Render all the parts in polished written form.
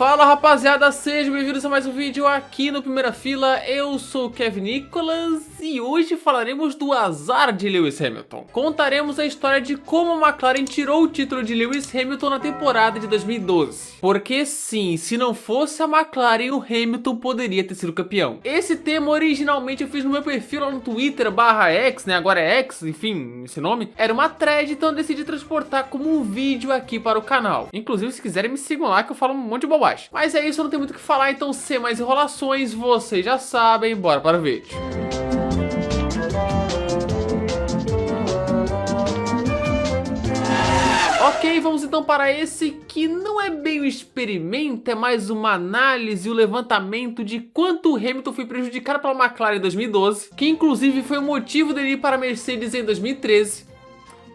Fala rapaziada, sejam bem-vindos a mais um vídeo aqui no Primeira Fila. Eu sou o Kevin Nicholas e hoje falaremos do azar de Lewis Hamilton. Contaremos a história de como a McLaren tirou o título de Lewis Hamilton na temporada de 2012. Porque sim, se não fosse a McLaren, o Hamilton poderia ter sido campeão. Esse tema originalmente eu fiz no meu perfil lá no Twitter, /X, né, agora é X, enfim, esse nome. Era uma thread, então eu decidi transportar como um vídeo aqui para o canal. Inclusive, se quiserem me sigam lá que eu falo um monte de bobagem. Mas é isso, não tem muito o que falar, então sem mais enrolações, vocês já sabem, bora para o vídeo. Ok, vamos então para esse que não é bem um experimento, é mais uma análise e o levantamento de quanto o Hamilton foi prejudicado pela McLaren em 2012, que inclusive foi o motivo dele ir para a Mercedes em 2013.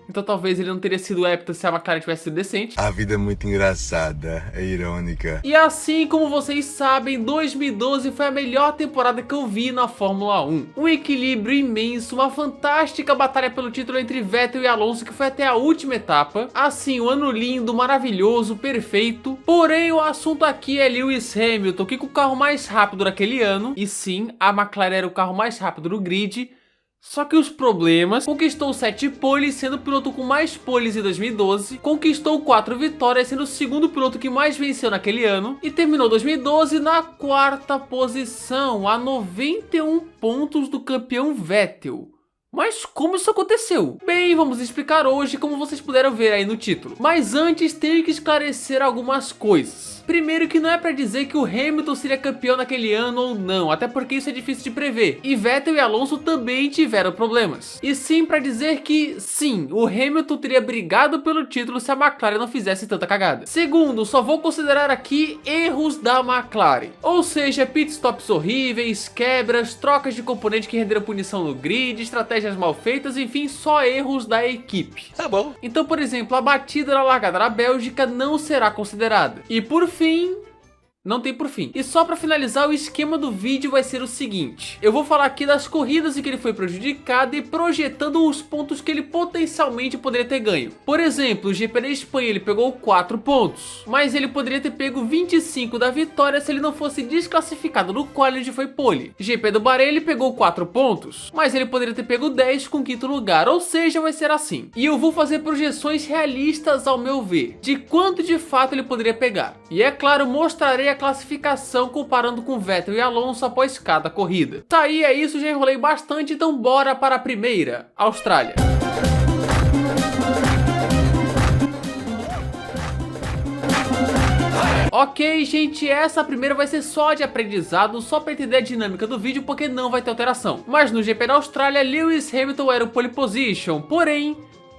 Então talvez ele não teria sido épico se a McLaren tivesse sido decente. A vida é muito engraçada, é irônica. E assim como vocês sabem, 2012 foi a melhor temporada que eu vi na Fórmula 1. Um equilíbrio imenso, uma fantástica batalha pelo título entre Vettel e Alonso que foi até a última etapa. Assim, um ano lindo, maravilhoso, perfeito. Porém, o assunto aqui é Lewis Hamilton, que com o carro mais rápido daquele ano, e sim, a McLaren era o carro mais rápido do grid. Só que os problemas, conquistou 7 poles, sendo o piloto com mais poles em 2012, conquistou 4 vitórias, sendo o segundo piloto que mais venceu naquele ano, e terminou 2012 na 4ª posição, a 91 pontos do campeão Vettel. Mas como isso aconteceu? Bem, vamos explicar hoje, como vocês puderam ver aí no título. Mas antes tenho que esclarecer algumas coisas. Primeiro que não é pra dizer que o Hamilton seria campeão naquele ano ou não, até porque isso é difícil de prever. E Vettel e Alonso também tiveram problemas. E sim pra dizer que, sim, o Hamilton teria brigado pelo título se a McLaren não fizesse tanta cagada. Segundo, só vou considerar aqui erros da McLaren. Ou seja, pitstops horríveis, quebras, trocas de componente que renderam punição no grid, estratégias mal feitas, enfim, só erros da equipe. Tá bom. Então, por exemplo, a batida na largada na Bélgica não será considerada. E por fim, não tem por fim. E só pra finalizar, o esquema do vídeo vai ser o seguinte. Eu vou falar aqui das corridas em que ele foi prejudicado e projetando os pontos que ele potencialmente poderia ter ganho. Por exemplo, o GP da Espanha ele pegou 4 pontos, mas ele poderia ter pego 25 da vitória se ele não fosse desclassificado no quali onde foi pole. GP do Bahrein ele pegou 4 pontos, mas ele poderia ter pego 10 com o 5º lugar, ou seja, vai ser assim. E eu vou fazer projeções realistas ao meu ver, de quanto de fato ele poderia pegar. E é claro, mostrarei a classificação comparando com Vettel e Alonso após cada corrida. Tá aí, é isso, já enrolei bastante, então bora para a primeira, Austrália. Ok, gente, essa primeira vai ser só de aprendizado, só para entender a dinâmica do vídeo, porque não vai ter alteração. Mas no GP da Austrália, Lewis Hamilton era o pole position, porém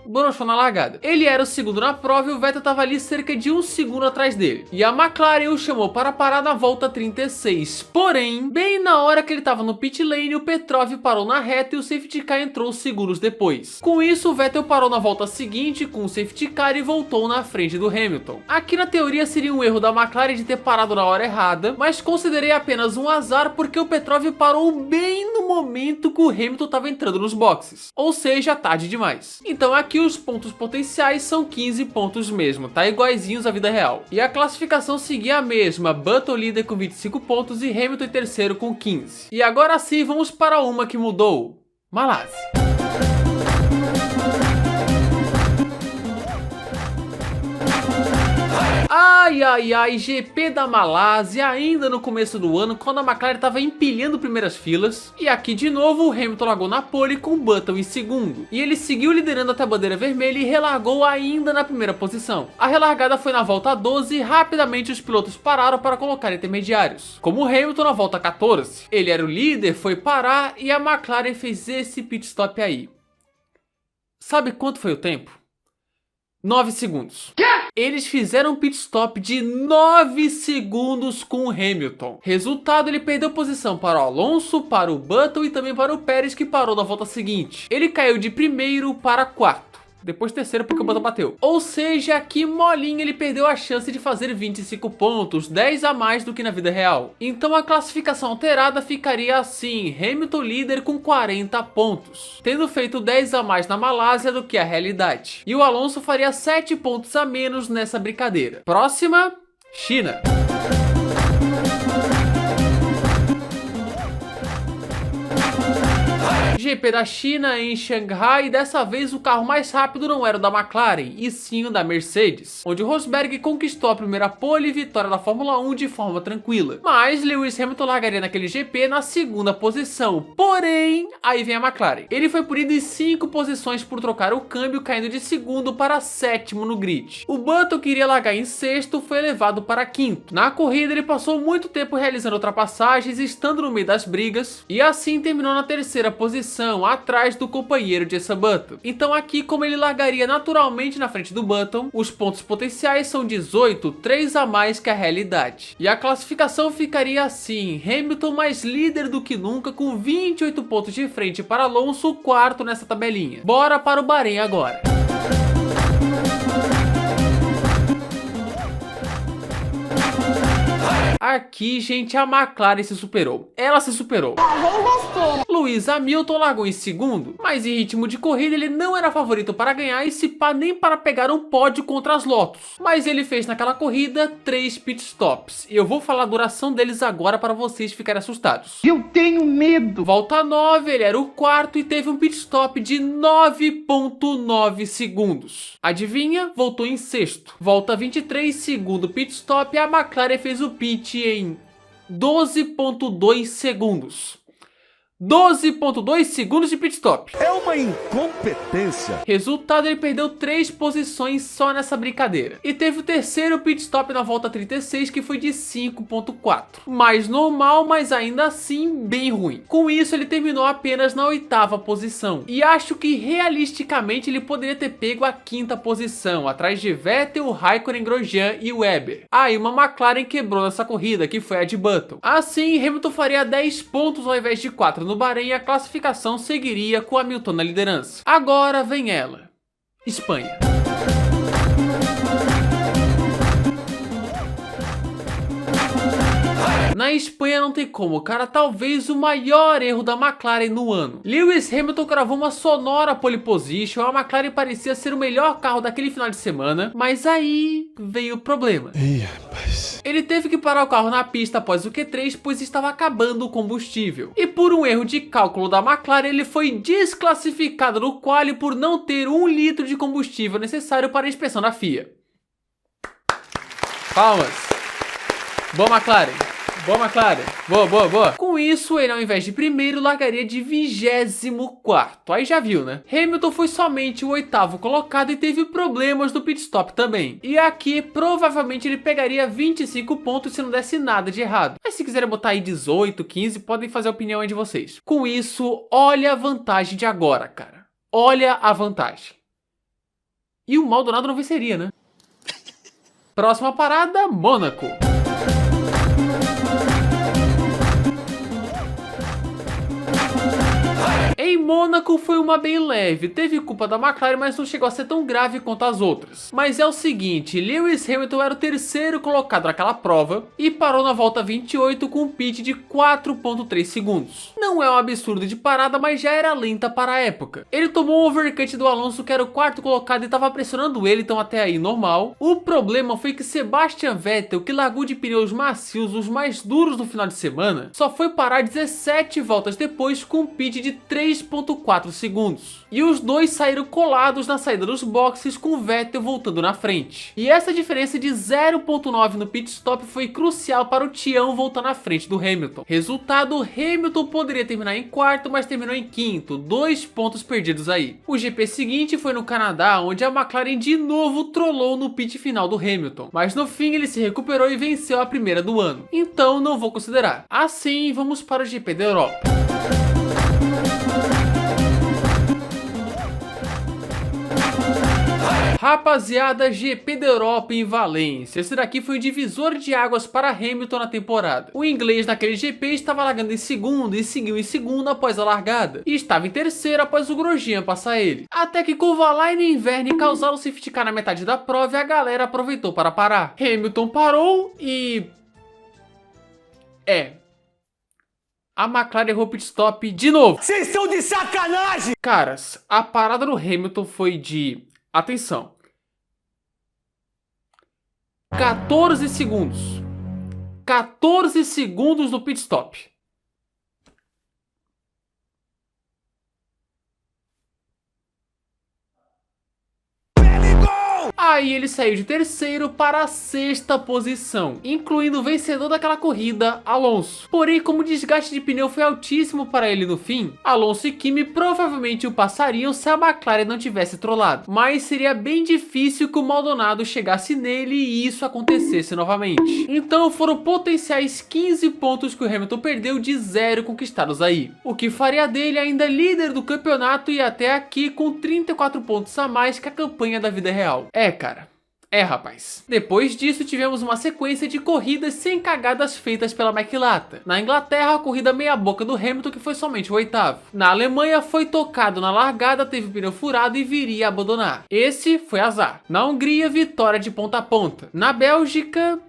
broxou na largada. Ele era o segundo na prova e o Vettel estava ali cerca de 1 segundo atrás dele. E a McLaren o chamou para parar na volta 36. Porém, bem na hora que ele estava no pit lane, o Petrov parou na reta e o safety car entrou segundos depois. Com isso, o Vettel parou na volta seguinte com o safety car e voltou na frente do Hamilton. Aqui na teoria seria um erro da McLaren de ter parado na hora errada, mas considerei apenas um azar porque o Petrov parou bem no momento que o Hamilton estava entrando nos boxes. Ou seja, tarde demais. Então aqui os pontos potenciais são 15 pontos mesmo, tá? Iguaizinhos à vida real. E a classificação seguia a mesma, Button líder com 25 pontos e Hamilton em terceiro com 15. E agora sim, vamos para uma que mudou. Malásia. Ai, ai, ai, GP da Malásia, ainda no começo do ano, quando a McLaren estava empilhando primeiras filas. E aqui de novo, o Hamilton largou na pole com o Button em segundo. E ele seguiu liderando até a bandeira vermelha e relargou ainda na primeira posição. A relargada foi na volta 12 e rapidamente os pilotos pararam para colocar intermediários. Como o Hamilton na volta 14. Ele era o líder, foi parar e a McLaren fez esse pit stop aí. Sabe quanto foi o tempo? 9 segundos. Eles fizeram um pit stop de 9 segundos com o Hamilton. Resultado, ele perdeu posição para o Alonso, para o Button e também para o Pérez, que parou na volta seguinte. Ele caiu de primeiro para quarto. Depois terceiro porque o Button bateu. Ou seja, aqui molinho ele perdeu a chance de fazer 25 pontos, 10 a mais do que na vida real. Então a classificação alterada ficaria assim, Hamilton líder com 40 pontos, tendo feito 10 a mais na Malásia do que a realidade. E o Alonso faria 7 pontos a menos nessa brincadeira. Próxima, China. GP da China em Xangai, e dessa vez o carro mais rápido não era o da McLaren, e sim o da Mercedes, onde o Rosberg conquistou a primeira pole e vitória da Fórmula 1 de forma tranquila. Mas Lewis Hamilton largaria naquele GP na segunda posição, porém, aí vem a McLaren. Ele foi punido em 5 posições por trocar o câmbio, caindo de segundo para sétimo no grid. O Button, que iria largar em sexto, foi elevado para quinto. Na corrida ele passou muito tempo realizando ultrapassagens, estando no meio das brigas, e assim terminou na terceira posição, atrás do companheiro de Jenson Button. Então aqui, como ele largaria naturalmente na frente do Button, os pontos potenciais são 18, 3 a mais que a realidade. E a classificação ficaria assim: Hamilton mais líder do que nunca, com 28 pontos de frente para Alonso, quarto nessa tabelinha. Bora para o Bahrein agora. Aqui, gente, a McLaren se superou. Ela se superou. Lewis Hamilton largou em segundo, mas em ritmo de corrida ele não era favorito para ganhar e se pá nem para pegar um pódio contra as Lotus. Mas ele fez naquela corrida 3 pitstops. E eu vou falar a duração deles agora para vocês ficarem assustados. Eu tenho medo. Volta 9, ele era o quarto e teve um pitstop de 9.9 segundos. Adivinha? Voltou em sexto. Volta 23, segundo pitstop, e a McLaren fez o pit em 12.2 segundos. 12.2 segundos de pitstop. É uma incompetência. Resultado, ele perdeu 3 posições só nessa brincadeira. E teve o terceiro pitstop na volta 36, que foi de 5.4. Mais normal, mas ainda assim bem ruim. Com isso, ele terminou apenas na 8ª posição. E acho que realisticamente ele poderia ter pego a 5ª posição, atrás de Vettel, Raikkonen, Grosjean e Webber. Aí uma McLaren quebrou nessa corrida, que foi a de Button. Assim, Hamilton faria 10 pontos ao invés de 4 no Bahrein, e a classificação seguiria com Hamilton na liderança. Agora vem ela, Espanha. Na Espanha não tem como, cara, talvez o maior erro da McLaren no ano. Lewis Hamilton cravou uma sonora pole position, a McLaren parecia ser o melhor carro daquele final de semana, mas aí veio o problema. Ih, rapaz. Ele teve que parar o carro na pista após o Q3, pois estava acabando o combustível. E por um erro de cálculo da McLaren, ele foi desclassificado no quali por não ter 1 litro de combustível necessário para a inspeção da FIA. Palmas. Boa, McLaren. Boa, McLaren. Boa, boa, boa. Com isso, ele ao invés de primeiro, largaria de 24º. Aí já viu, né? Hamilton foi somente o 8º colocado e teve problemas no pit stop também. E aqui, provavelmente, ele pegaria 25 pontos se não desse nada de errado. Mas se quiserem botar aí 18, 15, podem fazer a opinião aí de vocês. Com isso, olha a vantagem de agora, cara. Olha a vantagem. E o Maldonado não venceria, né? Próxima parada, Mônaco. Em Mônaco foi uma bem leve, teve culpa da McLaren, mas não chegou a ser tão grave quanto as outras. Mas é o seguinte, Lewis Hamilton era o terceiro colocado naquela prova e parou na volta 28 com um pit de 4.3 segundos. Não é um absurdo de parada, mas já era lenta para a época. Ele tomou um overcut do Alonso, que era o 4º colocado, e estava pressionando ele, então até aí normal. O problema foi que Sebastian Vettel, que largou de pneus macios, os mais duros no final de semana, só foi parar 17 voltas depois com um pit de 3.4 segundos. E os dois saíram colados na saída dos boxes, com Vettel voltando na frente. E essa diferença de 0.9 no pit stop foi crucial para o Tião voltar na frente do Hamilton. Resultado, Hamilton poderia terminar em quarto, mas terminou em quinto, 2 pontos perdidos aí. O GP seguinte foi no Canadá, onde a McLaren de novo trollou no pit final do Hamilton, mas no fim ele se recuperou e venceu a primeira do ano. Então não vou considerar. Assim, vamos para o GP da Europa. Rapaziada, GP da Europa em Valência. Esse daqui foi um divisor de águas para Hamilton na temporada. O inglês naquele GP estava largando em segundo e seguiu em segundo após a largada. E estava em terceiro após o Grosjean passar ele. Até que Kovalainen e Vergne causaram o safety car na metade da prova e a galera aproveitou para parar. Hamilton parou e... a McLaren errou o pit stop de novo. Vocês estão de sacanagem! Caras, a parada do Hamilton foi de... atenção. 14 segundos. 14 segundos no pit stop. Aí ele saiu de terceiro para a sexta posição, incluindo o vencedor daquela corrida, Alonso. Porém, como o desgaste de pneu foi altíssimo para ele no fim, Alonso e Kimi provavelmente o passariam se a McLaren não tivesse trollado. Mas seria bem difícil que o Maldonado chegasse nele e isso acontecesse novamente. Então foram potenciais 15 pontos que o Hamilton perdeu de 0 conquistados aí, o que faria dele ainda líder do campeonato e até aqui com 34 pontos a mais que a campanha da vida real. Cara. Rapaz. Depois disso tivemos uma sequência de corridas sem cagadas feitas pela McLaren. Na Inglaterra, a corrida meia boca do Hamilton, que foi somente o oitavo. Na Alemanha, foi tocado na largada, teve pneu furado e viria a abandonar. Esse foi azar. Na Hungria, vitória de ponta a ponta. Na Bélgica,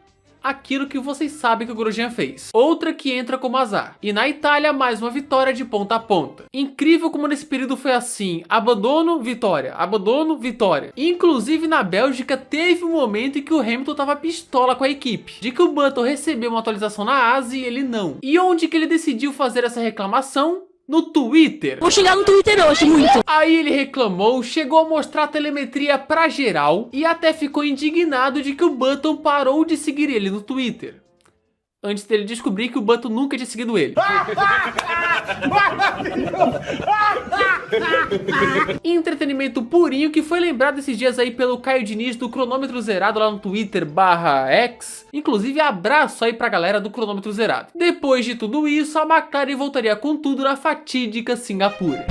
aquilo que vocês sabem que o Grosjean fez. Outra que entra como azar. E na Itália, mais uma vitória de ponta a ponta. Incrível como nesse período foi assim: abandono, vitória, abandono, vitória. Inclusive na Bélgica teve um momento em que o Hamilton tava pistola com a equipe, de que o Button recebeu uma atualização na ASA e ele não. E onde que ele decidiu fazer essa reclamação? No Twitter. Vou xingar no Twitter hoje muito. Aí ele reclamou, chegou a mostrar a telemetria pra geral e até ficou indignado de que o Button parou de seguir ele no Twitter, antes dele descobrir que o Button nunca tinha seguido ele. Entretenimento purinho que foi lembrado esses dias aí pelo Caio Diniz do Cronômetro Zerado lá no Twitter /X. Inclusive abraço aí pra galera do Cronômetro Zerado. Depois de tudo isso, a McLaren voltaria com tudo na fatídica Singapura.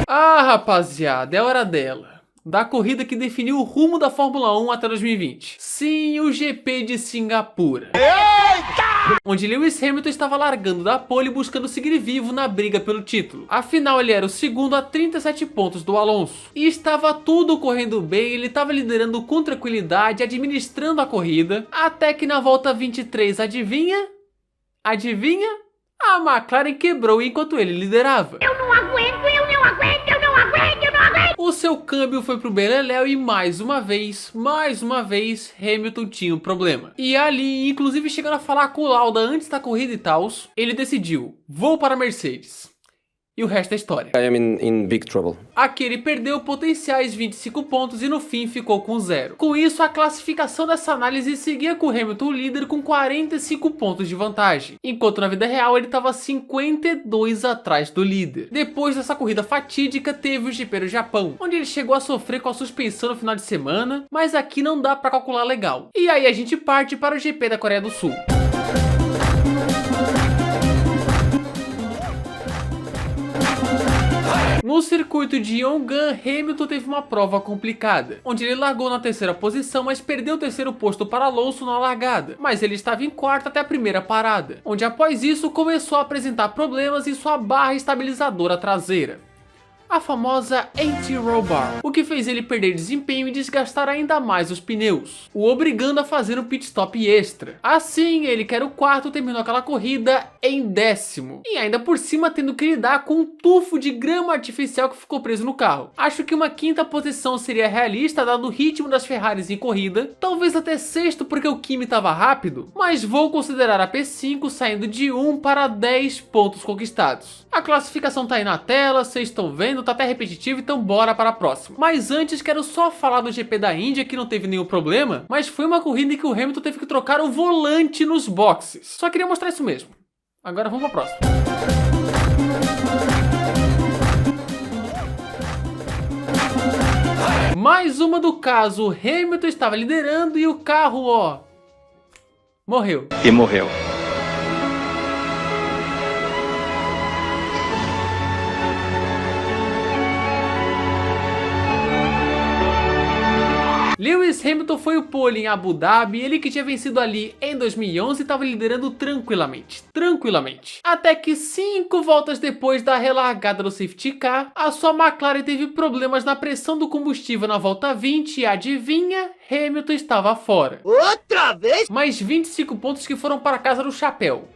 Rapaziada, é hora dela. Da corrida que definiu o rumo da Fórmula 1 até 2020. Sim, o GP de Singapura. Eita! Onde Lewis Hamilton estava largando da pole buscando seguir vivo na briga pelo título. Afinal, ele era o segundo a 37 pontos do Alonso. E estava tudo correndo bem, ele estava liderando com tranquilidade, administrando a corrida. Até que na volta 23, adivinha? Adivinha? A McLaren quebrou enquanto ele liderava. Eu não aguento, eu não aguento, eu não aguento, eu não aguento. O seu câmbio foi pro beleléu e mais uma vez, Hamilton tinha um problema. E ali, inclusive chegando a falar com o Lauda antes da corrida e tals, ele decidiu, vou para a Mercedes. E o resto é história. I am in big trouble. Aqui ele perdeu potenciais 25 pontos e no fim ficou com 0. Com isso, a classificação dessa análise seguia com o Hamilton líder com 45 pontos de vantagem, enquanto na vida real ele estava 52 atrás do líder. Depois dessa corrida fatídica, teve o GP do Japão, onde ele chegou a sofrer com a suspensão no final de semana, mas aqui não dá pra calcular legal. E aí a gente parte para o GP da Coreia do Sul. No circuito de Yongan, Hamilton teve uma prova complicada, onde ele largou na terceira posição, mas perdeu o terceiro posto para Alonso na largada, mas ele estava em quarto até a primeira parada, onde após isso começou a apresentar problemas em sua barra estabilizadora traseira, a famosa anti-roll bar, o que fez ele perder desempenho e desgastar ainda mais os pneus, o obrigando a fazer um pit stop extra. Assim, ele que era o quarto terminou aquela corrida em 10º, e ainda por cima tendo que lidar com um tufo de grama artificial que ficou preso no carro. Acho que uma quinta posição seria realista dado o ritmo das Ferraris em corrida, talvez até sexto porque o Kimi estava rápido, mas vou considerar a P5 saindo de 1 para 10 pontos conquistados. A classificação tá aí na tela, vocês estão vendo, tá até repetitivo, então bora para a próxima. Mas antes quero só falar do GP da Índia, que não teve nenhum problema, mas foi uma corrida em que o Hamilton teve que trocar o volante nos boxes. Só queria mostrar isso mesmo. Agora vamos para a próxima. Mais uma do caso, o Hamilton estava liderando e o carro, ó, morreu. E morreu. Lewis Hamilton foi o pole em Abu Dhabi, ele que tinha vencido ali em 2011 estava liderando tranquilamente. Até que 5 voltas depois da relargada do safety car, a sua McLaren teve problemas na pressão do combustível na volta 20 e adivinha? Hamilton estava fora. Outra vez? Mais 25 pontos que foram para a casa do chapéu.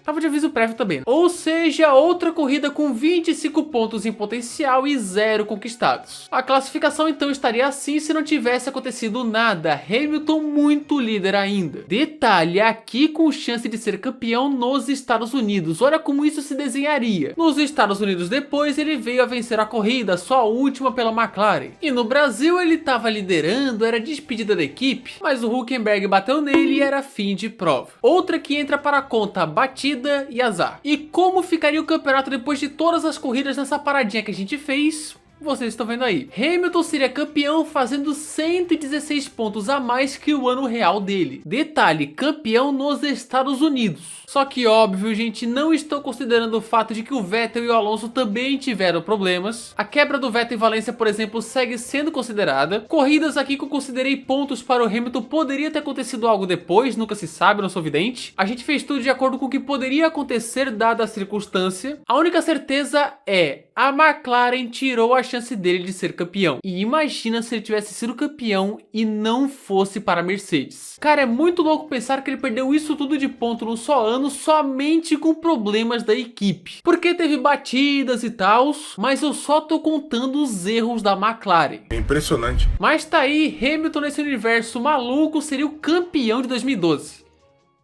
Tava de aviso prévio também. Ou seja, outra corrida com 25 pontos em potencial e 0 conquistados. A classificação então estaria assim se não tivesse acontecido nada. Hamilton muito líder ainda. Detalhe, aqui com chance de ser campeão nos Estados Unidos. Olha como isso se desenharia. Nos Estados Unidos depois ele veio a vencer a corrida, só a última pela McLaren. E no Brasil ele estava liderando, era despedida da equipe, mas o Hülkenberg bateu nele e era fim de prova. Outra que entra para a conta, batida e azar. E como ficaria o campeonato depois de todas as corridas nessa paradinha que a gente fez? Vocês estão vendo aí. Hamilton seria campeão fazendo 116 pontos a mais que o ano real dele. Detalhe, campeão nos Estados Unidos. Só que óbvio, gente, não estou considerando o fato de que o Vettel e o Alonso também tiveram problemas. A quebra do Vettel em Valência, por exemplo, segue sendo considerada. Corridas aqui que eu considerei pontos para o Hamilton, poderia ter acontecido algo depois, nunca se sabe, não sou vidente. A gente fez tudo de acordo com o que poderia acontecer dada a circunstância. A única certeza é, a McLaren tirou a chance dele de ser campeão. E imagina se ele tivesse sido campeão e não fosse para a Mercedes. Cara, é muito louco pensar que ele perdeu isso tudo de ponto num só ano, somente com problemas da equipe. Porque teve batidas e tal, mas eu só tô contando os erros da McLaren. É impressionante. Mas tá aí, Hamilton nesse universo maluco seria o campeão de 2012.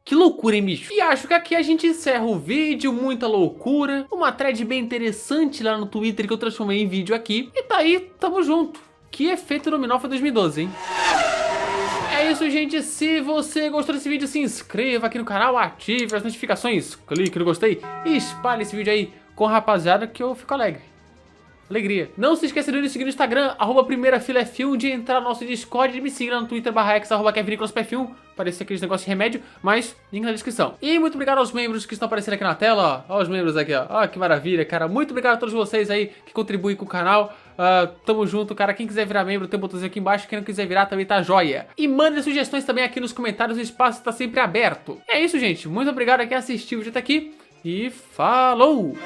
Que loucura, hein, bicho? E acho que aqui a gente encerra o vídeo, muita loucura. Uma thread bem interessante lá no Twitter que eu transformei em vídeo aqui. E tá aí, tamo junto. Que efeito nominal foi 2012, hein? É isso, gente. Se você gostou desse vídeo, se inscreva aqui no canal, ative as notificações, clique no gostei e espalhe esse vídeo aí com a rapaziada que eu fico alegre. Alegria. Não se esqueça de me seguir no Instagram, @primeirafilaf1, de entrar no nosso Discord, de me seguir lá no Twitter, /x, @kevinnicolasp1, parecia aqueles negócios de remédio, mas link na descrição. E muito obrigado aos membros que estão aparecendo aqui na tela, ó. Ó os membros aqui, ó. Ó que maravilha, cara. Muito obrigado a todos vocês aí que contribuem com o canal. Tamo junto, cara. Quem quiser virar membro, tem um botãozinho aqui embaixo. Quem não quiser virar, também tá joia. E mande sugestões também aqui nos comentários, o espaço tá sempre aberto. É isso, gente. Muito obrigado a quem assistiu o vídeo até aqui. E falou!